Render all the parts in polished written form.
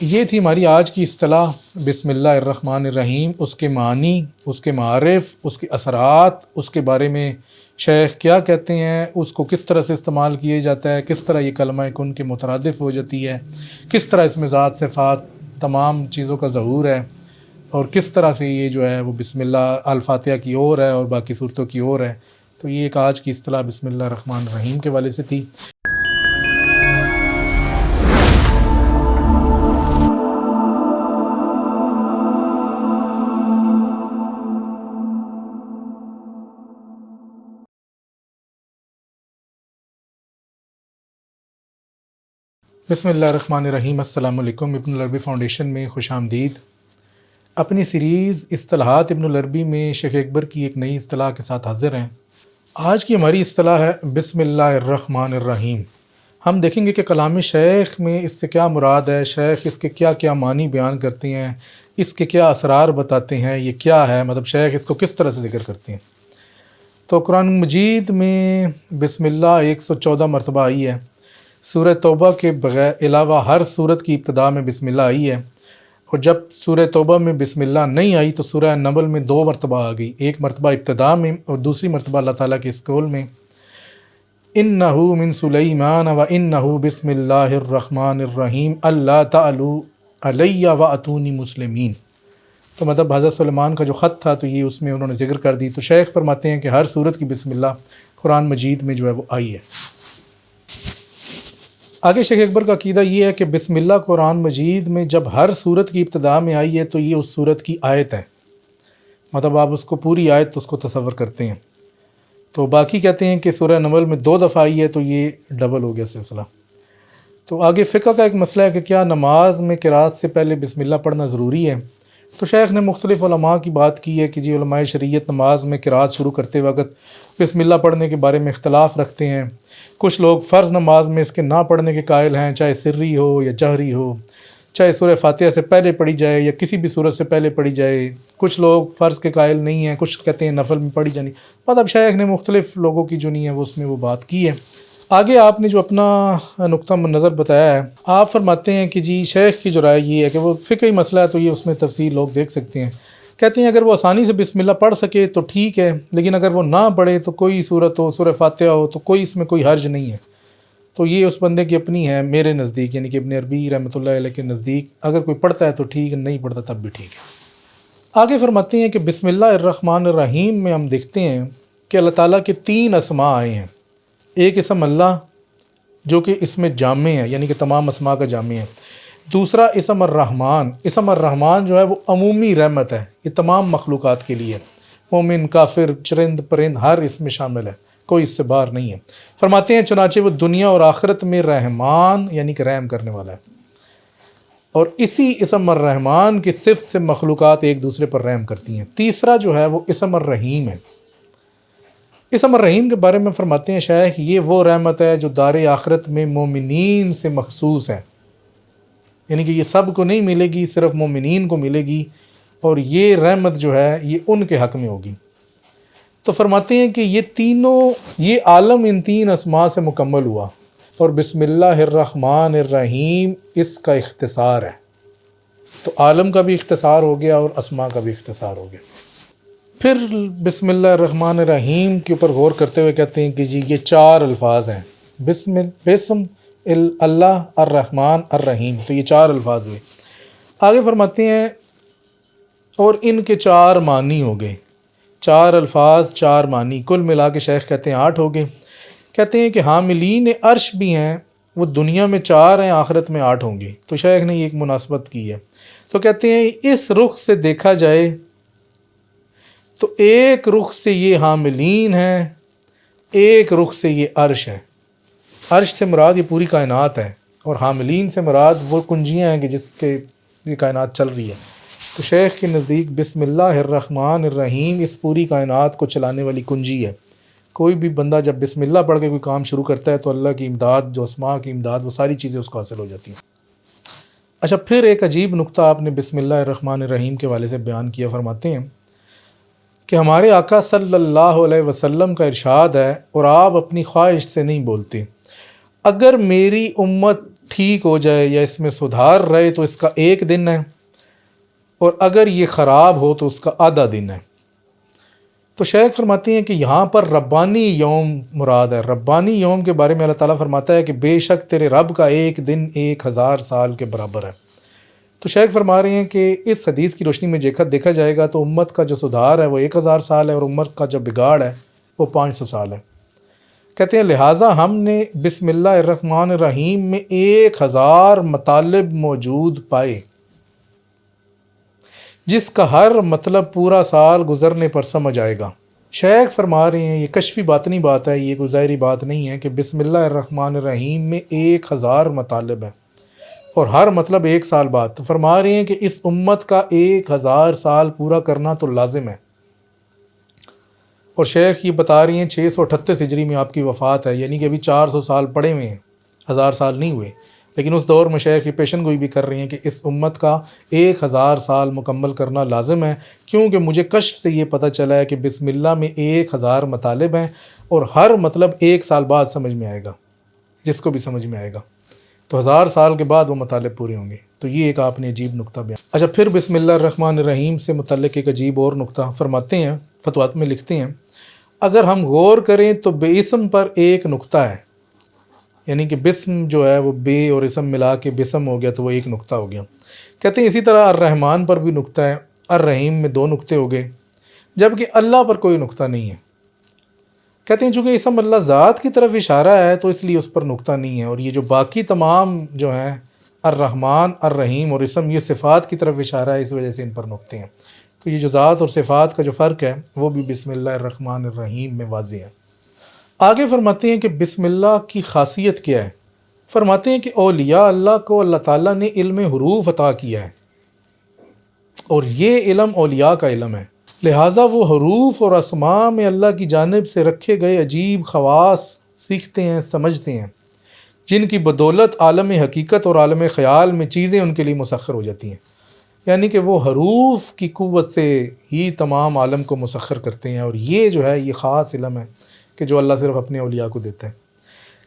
یہ تھی ہماری آج کی اصطلاح بسم اللہ الرحمن الرحیم، اس کے معنی، اس کے معارف، اس کے اثرات، اس کے بارے میں شیخ کیا کہتے ہیں، اس کو کس طرح سے استعمال کیا جاتا ہے، کس طرح یہ کلمہ کن کے مترادف ہو جاتی ہے، کس طرح اس میں ذات صفات تمام چیزوں کا ظہور ہے، اور کس طرح سے یہ جو ہے وہ بسم اللہ الفاتحہ کی اور ہے اور باقی صورتوں کی اور ہے۔ تو یہ ایک آج کی اصطلاح بسم اللہ الرحمن الرحیم کے والے سے تھی۔ بسم اللہ الرحمن الرحیم۔ السلام علیکم۔ ابن العربی فاؤنڈیشن میں خوش آمدید۔ اپنی سیریز اصطلاحات ابن العربی میں شیخ اکبر کی ایک نئی اصطلاح کے ساتھ حاضر ہیں۔ آج کی ہماری اصطلاح ہے بسم اللہ الرحمن الرحیم۔ ہم دیکھیں گے کہ کلام شیخ میں اس سے کیا مراد ہے، شیخ اس کے کیا کیا معنی بیان کرتے ہیں، اس کے کیا اسرار بتاتے ہیں، یہ کیا ہے، مطلب شیخ اس کو کس طرح سے ذکر کرتے ہیں۔ تو قرآن مجید میں بسم اللہ 114 مرتبہ آئی ہے۔ سورہ توبہ کے بغیر علاوہ ہر سورت کی ابتدا میں بسم اللہ آئی ہے، اور جب سورہ توبہ میں بسم اللہ نہیں آئی تو سورہ نمل میں 2 مرتبہ آ گئی، ایک مرتبہ ابتدا میں اور دوسری مرتبہ اللہ تعالیٰ کے اس قول میں انہ من سلیمان و انہ بسم اللہ الرحمن الرحیم اللہ تعالوا علی واتونی مسلمین۔ تو مطلب حضرت سلیمان کا جو خط تھا تو یہ اس میں انہوں نے ذکر کر دی۔ تو شیخ فرماتے ہیں کہ ہر سورت کی بسم اللہ قرآن مجید میں جو ہے وہ آئی ہے۔ آگے شیخ اکبر کا عقیدہ یہ ہے کہ بسم اللہ قرآن مجید میں جب ہر سورت کی ابتدا میں آئی ہے تو یہ اس سورت کی آیت ہے، مطلب آپ اس کو پوری آیت اس کو تصور کرتے ہیں۔ تو باقی کہتے ہیں کہ سورہ نمل میں 2 دفعہ آئی ہے تو یہ ڈبل ہو گیا سلسلہ۔ تو آگے فقہ کا ایک مسئلہ ہے کہ کیا نماز میں قرات سے پہلے بسم اللہ پڑھنا ضروری ہے۔ تو شیخ نے مختلف علماء کی بات کی ہے کہ جی علماء شریعت نماز میں قرات شروع کرتے وقت بسم اللہ پڑھنے کے بارے میں اختلاف رکھتے ہیں۔ کچھ لوگ فرض نماز میں اس کے نہ پڑھنے کے قائل ہیں، چاہے سری ہو یا جہری ہو، چاہے سورہ فاتحہ سے پہلے پڑھی جائے یا کسی بھی سورت سے پہلے پڑھی جائے۔ کچھ لوگ فرض کے قائل نہیں ہیں، کچھ کہتے ہیں نفل میں پڑھی جانی۔ مطلب شیخ نے مختلف لوگوں کی جو نہیں ہے وہ اس میں وہ بات کی ہے۔ آگے آپ نے جو اپنا نقطہ نظر بتایا ہے، آپ فرماتے ہیں کہ جی شیخ کی جو رائے یہ ہے کہ وہ فقہی مسئلہ ہے تو یہ اس میں تفصیل لوگ دیکھ سکتے ہیں۔ کہتے ہیں اگر وہ آسانی سے بسم اللہ پڑھ سکے تو ٹھیک ہے، لیکن اگر وہ نہ پڑھے تو کوئی صورت ہو، سورہ فاتحہ ہو، تو کوئی اس میں کوئی حرج نہیں ہے۔ تو یہ اس بندے کی اپنی ہے، میرے نزدیک یعنی کہ ابن عربی رحمۃ اللہ علیہ کے نزدیک اگر کوئی پڑھتا ہے تو ٹھیک ہے، نہیں پڑھتا تب بھی ٹھیک ہے۔ آگے فرماتے ہیں کہ بسم اللہ الرحمن الرحیم میں ہم دیکھتے ہیں کہ اللہ تعالیٰ کے 3 اسماء آئے ہیں۔ ایک اسم اللہ جو کہ اس میں جامع ہے، یعنی کہ تمام اسماء کا جامع ہے۔ دوسرا اسم الرحمن، اسم الرحمن جو ہے وہ عمومی رحمت ہے، یہ تمام مخلوقات کے لیے، مومن کافر چرند پرند ہر اس میں شامل ہے، کوئی اس سے باہر نہیں ہے۔ فرماتے ہیں چنانچہ وہ دنیا اور آخرت میں رحمان یعنی کہ رحم کرنے والا ہے، اور اسی اسم الرحمن کی صفت سے مخلوقات ایک دوسرے پر رحم کرتی ہیں۔ تیسرا جو ہے وہ اسم الرحیم ہے۔ اسم الرحیم کے بارے میں فرماتے ہیں شیخ یہ وہ رحمت ہے جو دار آخرت میں مومنین سے مخصوص ہے، یعنی کہ یہ سب کو نہیں ملے گی، صرف مومنین کو ملے گی، اور یہ رحمت جو ہے یہ ان کے حق میں ہوگی۔ تو فرماتے ہیں کہ یہ عالم ان 3 اسماء سے مکمل ہوا، اور بسم اللہ الرحمن الرحیم اس کا اختصار ہے۔ تو عالم کا بھی اختصار ہو گیا اور اسماء کا بھی اختصار ہو گیا۔ پھر بسم اللہ الرحمن الرحیم کے اوپر غور کرتے ہوئے کہتے ہیں کہ جی یہ 4 الفاظ ہیں، بسم اللہ الرحمن الرحیم، تو یہ 4 الفاظ ہوئے۔ آگے فرماتے ہیں اور ان کے 4 معنی ہو گئے، 4 الفاظ 4 معنی، کل ملا کے شیخ کہتے ہیں 8 ہو گئے۔ کہتے ہیں کہ حاملین عرش بھی ہیں، وہ دنیا میں 4 ہیں، آخرت میں 8 ہوں گے۔ تو شیخ نے یہ ایک مناسبت کی ہے، تو کہتے ہیں اس رخ سے دیکھا جائے تو ایک رخ سے یہ حاملین ہیں، ایک رخ سے یہ عرش ہے۔ عرش سے مراد یہ پوری کائنات ہے، اور حاملین سے مراد وہ کنجیاں ہیں کہ جس کے یہ کائنات چل رہی ہے۔ تو شیخ کے نزدیک بسم اللہ الرحمن الرحیم اس پوری کائنات کو چلانے والی کنجی ہے۔ کوئی بھی بندہ جب بسم اللہ پڑھ کے کوئی کام شروع کرتا ہے تو اللہ کی امداد، جو اسماء کی امداد، وہ ساری چیزیں اس کو حاصل ہو جاتی ہیں۔ اچھا، پھر ایک عجیب نقطہ آپ نے بسم اللہ الرحمن الرحیم کے والے سے بیان کیا۔ فرماتے ہیں کہ ہمارے آقا صلی اللہ علیہ وسلم کا ارشاد ہے، اور آپ اپنی خواہش سے نہیں بولتے، اگر میری امت ٹھیک ہو جائے یا اس میں سدھار رہے تو اس کا 1 دن ہے، اور اگر یہ خراب ہو تو اس کا آدھا دن ہے۔ تو شیخ فرماتے ہیں کہ یہاں پر ربانی یوم مراد ہے۔ ربانی یوم کے بارے میں اللہ تعالیٰ فرماتا ہے کہ بے شک تیرے رب کا 1 دن 1000 سال کے برابر ہے۔ تو شیخ فرما رہے ہیں کہ اس حدیث کی روشنی میں دیکھا جائے گا تو امت کا جو سدھار ہے وہ 1000 سال ہے، اور امت کا جو بگاڑ ہے وہ 500 سال ہے۔ کہتے ہیں لہٰذا ہم نے بسم اللہ الرحمن الرحیم میں 1000 مطالب موجود پائے، جس کا ہر مطلب پورا سال گزرنے پر سمجھ آئے گا۔ شیخ فرما رہے ہیں یہ کشفی باطنی بات ہے، یہ کوئی ظاہری بات نہیں ہے کہ بسم اللہ الرحمن الرحیم میں 1000 مطالب ہیں اور ہر مطلب 1 سال بعد۔ تو فرما رہے ہیں کہ اس امت کا 1000 سال پورا کرنا تو لازم ہے۔ اور شیخ یہ بتا رہی ہیں 638 ہجری میں آپ کی وفات ہے، یعنی کہ ابھی 400 سال پڑے ہوئے ہیں، 1000 سال نہیں ہوئے، لیکن اس دور میں شیخ یہ پیشن گوئی بھی کر رہی ہیں کہ اس امت کا 1000 سال مکمل کرنا لازم ہے، کیونکہ مجھے کشف سے یہ پتہ چلا ہے کہ بسم اللہ میں 1000 مطالب ہیں اور ہر مطلب 1 سال بعد سمجھ میں آئے گا، جس کو بھی سمجھ میں آئے گا، تو 1000 سال کے بعد وہ مطالب پورے ہوں گے۔ تو یہ ایک آپ نے عجیب نقطہ بیان۔ اچھا، پھر بسم اللہ الرحمن الرحیم سے متعلق ایک عجیب اور نقطہ فرماتے ہیں، فتوات میں لکھتے ہیں اگر ہم غور کریں تو بے اسم پر ایک نقطہ ہے، یعنی کہ بسم جو ہے وہ بے اور اسم ملا کے بسم ہو گیا تو وہ ایک نقطہ ہو گیا۔ کہتے ہیں اسی طرح الرحمن پر بھی نقطہ ہے، الرحیم میں 2 نقطے ہو گئے، جبکہ اللہ پر کوئی نقطہ نہیں ہے۔ کہتے ہیں چونکہ اسم اللہ ذات کی طرف اشارہ ہے تو اس لیے اس پر نقطہ نہیں ہے، اور یہ جو باقی تمام جو ہیں الرحمن الرحیم اور اسم یہ صفات کی طرف اشارہ ہے، اس وجہ سے ان پر نقطے ہیں۔ تو یہ جو ذات اور صفات کا جو فرق ہے وہ بھی بسم اللہ الرحمن الرحیم میں واضح ہے۔ آگے فرماتے ہیں کہ بسم اللہ کی خاصیت کیا ہے۔ فرماتے ہیں کہ اولیاء اللہ کو اللہ تعالیٰ نے علم حروف عطا کیا ہے، اور یہ علم اولیاء کا علم ہے، لہٰذا وہ حروف اور اسماء میں اللہ کی جانب سے رکھے گئے عجیب خواص سیکھتے ہیں، سمجھتے ہیں، جن کی بدولت عالم حقیقت اور عالم خیال میں چیزیں ان کے لیے مسخر ہو جاتی ہیں۔ یعنی کہ وہ حروف کی قوت سے ہی تمام عالم کو مسخر کرتے ہیں، اور یہ جو ہے یہ خاص علم ہے کہ جو اللہ صرف اپنے اولیاء کو دیتا ہے۔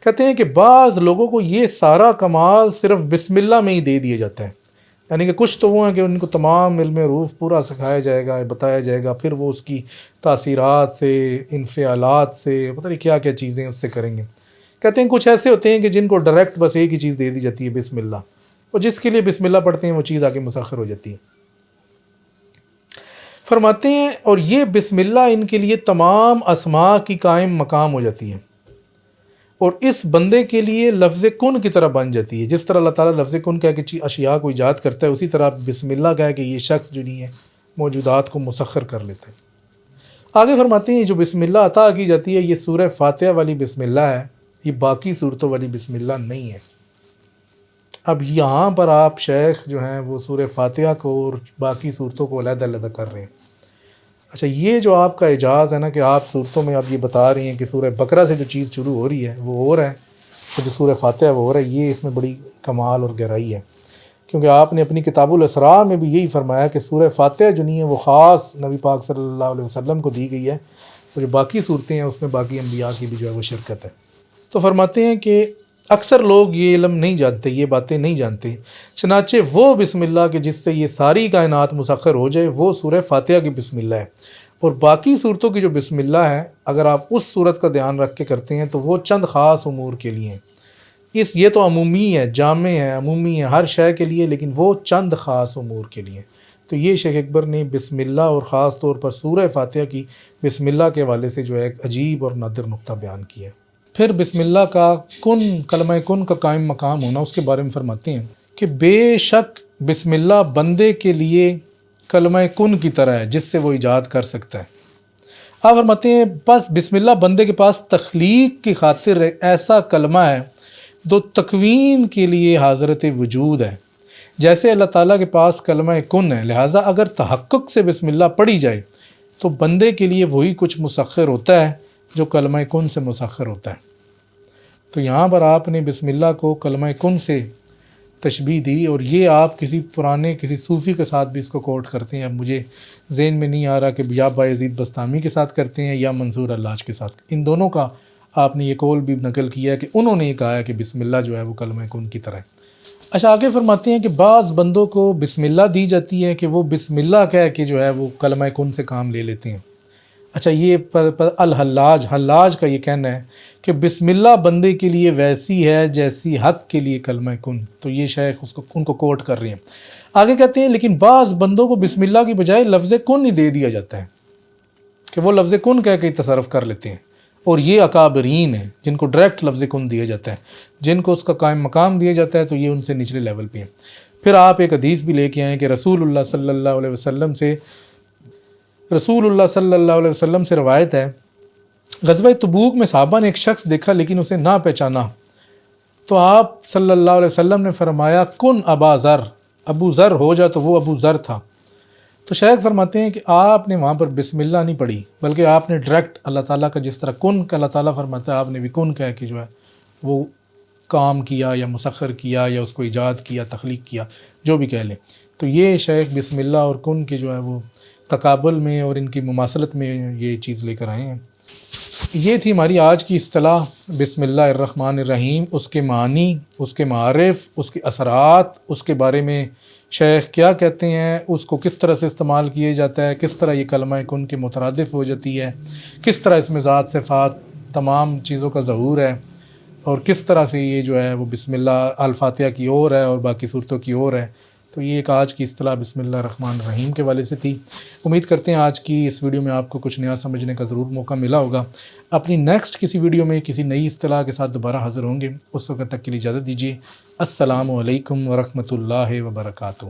کہتے ہیں کہ بعض لوگوں کو یہ سارا کمال صرف بسم اللہ میں ہی دے دیا جاتا ہے، یعنی کہ کچھ تو وہ ہیں کہ ان کو تمام علم حروف پورا سکھایا جائے گا، بتایا جائے گا، پھر وہ اس کی تاثیرات سے، انفعالات سے، پتہ نہیں کیا کیا چیزیں اس سے کریں گے۔ کہتے ہیں کچھ ایسے ہوتے ہیں کہ جن کو ڈائریکٹ بس ایک ہی چیز دے دی جاتی ہے، بسم اللہ، اور جس کے لیے بسم اللہ پڑھتے ہیں وہ چیز آگے مسخر ہو جاتی ہے۔ فرماتے ہیں اور یہ بسم اللہ ان کے لیے تمام اسماء کی قائم مقام ہو جاتی ہے، اور اس بندے کے لیے لفظ کن کی طرح بن جاتی ہے۔ جس طرح اللہ تعالیٰ لفظ کن کہہ کے اشیاء کو ایجاد کرتا ہے، اسی طرح بسم اللہ کہہ کے یہ شخص جو نہیں ہے موجودات کو مسخر کر لیتا ہے۔ آگے فرماتے ہیں جو بسم اللہ عطا کی جاتی ہے یہ سورہ فاتحہ والی بسم اللہ ہے، یہ باقی صورتوں والی بسم اللہ نہیں ہے۔ اب یہاں پر آپ شیخ جو ہیں وہ سورہ فاتحہ کو اور باقی صورتوں کو علیحدہ علیحدہ کر رہے ہیں۔ اچھا، یہ جو آپ کا اعجاز ہے نا کہ آپ صورتوں میں آپ یہ بتا رہی ہیں کہ سورہ بقرہ سے جو چیز شروع ہو رہی ہے وہ اور ہے، تو جو سورہ فاتحہ وہ اور ہے، یہ اس میں بڑی کمال اور گہرائی ہے، کیونکہ آپ نے اپنی کتاب الاسراء میں بھی یہی فرمایا کہ سورہ فاتحہ جو نہیں ہے وہ خاص نبی پاک صلی اللہ علیہ وسلم کو دی گئی ہے، اور جو باقی صورتیں ہیں اس میں باقی انبیاء کی بھی جو ہے وہ شرکت ہے۔ تو فرماتے ہیں کہ اکثر لوگ یہ علم نہیں جانتے، یہ باتیں نہیں جانتے، چنانچہ وہ بسم اللہ کہ جس سے یہ ساری کائنات مسخر ہو جائے وہ سورہ فاتحہ کی بسم اللہ ہے، اور باقی صورتوں کی جو بسم اللہ ہے اگر آپ اس صورت کا دھیان رکھ کے کرتے ہیں تو وہ چند خاص امور کے لیے ہیں۔ یہ تو عمومی ہے، جامع ہے، عمومی ہے ہر شے کے لیے، لیکن وہ چند خاص امور کے لیے۔ تو یہ شیخ اکبر نے بسم اللہ اور خاص طور پر سورہ فاتحہ کی بسم اللہ کے حوالے سے جو ہے ایک عجیب اور نادر نقطہ بیان کیا۔ پھر بسم اللہ کا کلمہ کن کا قائم مقام ہونا، اس کے بارے میں فرماتے ہیں کہ بے شک بسم اللہ بندے کے لیے کلمہ کن کی طرح ہے جس سے وہ ایجاد کر سکتا ہے۔ آپ فرماتے ہیں بس بسم اللہ بندے کے پاس تخلیق کی خاطر ایسا کلمہ ہے جو تکوین کے لیے حاضرت وجود ہے، جیسے اللہ تعالیٰ کے پاس کلمہ کن ہے، لہٰذا اگر تحقق سے بسم اللہ پڑھی جائے تو بندے کے لیے وہی کچھ مسخر ہوتا ہے جو کلمہ کن سے مسخر ہوتا ہے۔ تو یہاں پر آپ نے بسم اللہ کو کلمہ کن سے تشبیہ دی، اور یہ آپ کسی پرانے کسی صوفی کے ساتھ بھی اس کو کوٹ کرتے ہیں۔ اب مجھے ذہن میں نہیں آ رہا کہ یا بایزید بستامی کے ساتھ کرتے ہیں یا منصور حلاج کے ساتھ، ان دونوں کا آپ نے یہ قول بھی نقل کیا ہے کہ انہوں نے یہ کہا ہے کہ بسم اللہ جو ہے وہ کلمہ کن کی طرح ہے۔ اچھا آگے فرماتے ہیں کہ بعض بندوں کو بسم اللہ دی جاتی ہے کہ وہ بسم اللہ کہہ کے جو ہے وہ کلمہ کن سے کام لے لیتے ہیں۔ اچھا یہ حلاج کا یہ کہنا ہے کہ بسم اللہ بندے کے لیے ویسی ہے جیسی حق کے لیے کلمہ کن، تو یہ شیخ ان کو کوٹ کر رہے ہیں۔ آگے کہتے ہیں لیکن بعض بندوں کو بسم اللہ کی بجائے لفظ کن ہی دے دیا جاتا ہے کہ وہ لفظ کن کہہ کے تصرف کر لیتے ہیں، اور یہ اکابرین ہیں جن کو ڈائریکٹ لفظ کن دیا جاتا ہے، جن کو اس کا قائم مقام دیا جاتا ہے، تو یہ ان سے نچلے لیول پہ ہیں۔ پھر آپ ایک حدیث بھی لے کے آئیں کہ رسول اللہ صلی اللہ علیہ وسلم سے روایت ہے، غزوہ تبوک میں صحابہ نے ایک شخص دیکھا لیکن اسے نہ پہچانا، تو آپ صلی اللہ علیہ وسلم نے فرمایا کن ابا ذر، ابو ذر ہو جا، تو وہ ابو ذر تھا۔ تو شیخ فرماتے ہیں کہ آپ نے وہاں پر بسم اللہ نہیں پڑھی، بلکہ آپ نے ڈائریکٹ اللہ تعالیٰ کا جس طرح کن کا اللہ تعالیٰ فرماتا ہے، آپ نے بھی کن کہہ کے جو ہے وہ کام کیا یا مسخر کیا یا اس کو ایجاد کیا، تخلیق کیا، جو بھی کہہ لیں۔ تو یہ شیخ بسم اللہ اور کن کے جو ہے وہ تقابل میں اور ان کی مماثلت میں یہ چیز لے کر آئے ہیں۔ یہ تھی ہماری آج کی اصطلاح بسم اللہ الرحمن الرحیم، اس کے معنی، اس کے معارف، اس کے اثرات، اس کے بارے میں شیخ کیا کہتے ہیں، اس کو کس طرح سے استعمال کیا جاتا ہے، کس طرح یہ کلمہ کن کے مترادف ہو جاتی ہے، کس طرح اس میں ذات صفات تمام چیزوں کا ظہور ہے، اور کس طرح سے یہ جو ہے وہ بسم اللہ الفاتحہ کی اور ہے اور باقی صورتوں کی اور ہے۔ تو یہ ایک آج کی اصطلاح بسم اللہ الرحمن الرحیم کے والے سے تھی۔ امید کرتے ہیں آج کی اس ویڈیو میں آپ کو کچھ نیا سمجھنے کا ضرور موقع ملا ہوگا۔ اپنی نیکسٹ کسی ویڈیو میں کسی نئی اصطلاح کے ساتھ دوبارہ حاضر ہوں گے، اس وقت تک کے لیے اجازت دیجیے۔ السلام علیکم ورحمۃ اللہ وبرکاتہ۔